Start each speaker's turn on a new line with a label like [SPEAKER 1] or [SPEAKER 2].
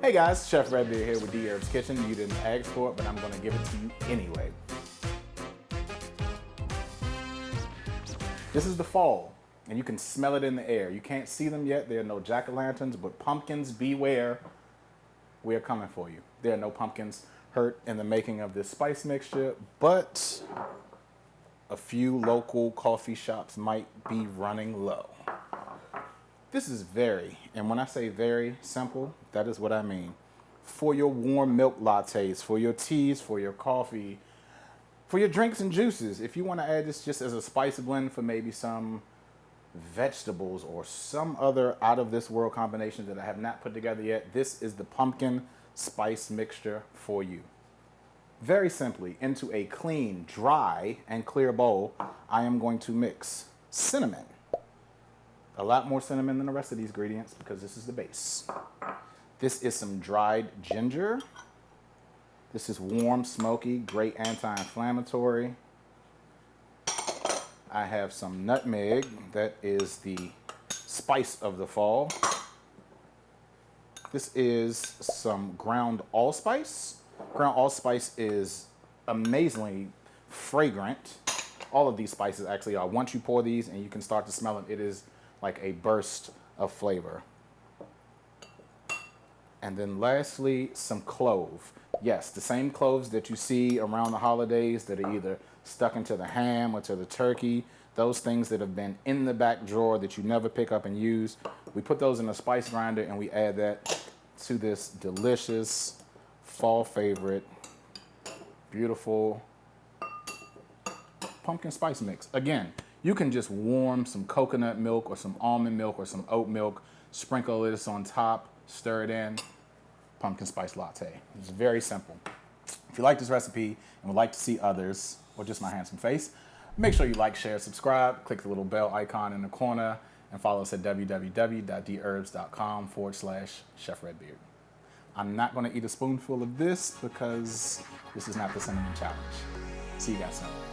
[SPEAKER 1] Hey guys, Chef Redbeard here with Dherbs Kitchen. You didn't ask for it, but I'm gonna give it to you anyway. This is the fall, and you can smell it in the air. You can't see them yet. There are no jack-o'-lanterns, but pumpkins, beware. We are coming for you. There are no pumpkins hurt in the making of this spice mixture, but a few local coffee shops might be running low. This is very, and when I say very simple, that is what I mean. For your warm milk lattes, for your teas, for your coffee, for your drinks and juices. If you want to add this just as a spice blend for maybe some vegetables or some other out of this world combination that I have not put together yet, this is the pumpkin spice mixture for you. Very simply, into a clean, dry, and clear bowl, I am going to mix cinnamon. A lot more cinnamon than the rest of these ingredients because this is the base. This is some dried ginger. This is warm, smoky, great anti-inflammatory. I have some nutmeg. That is the spice of the fall. This is some ground allspice. Ground allspice is amazingly fragrant. All of these spices actually are. Once you pour these and you can start to smell them, it is like a burst of flavor. And then lastly, some clove. Yes, the same cloves that you see around the holidays that are either stuck into the ham or to the turkey, those things that have been in the back drawer that you never pick up and use. We put those in a spice grinder and we add that to this delicious fall favorite, beautiful pumpkin spice mix. Again, you can just warm some coconut milk or some almond milk or some oat milk, sprinkle this on top, stir it in, pumpkin spice latte. It's very simple. If you like this recipe and would like to see others, or just my handsome face, make sure you like, share, subscribe, click the little bell icon in the corner, and follow us at www.dherbs.com/Chef Redbeard. I'm not going to eat a spoonful of this because this is not the cinnamon challenge. See you guys soon.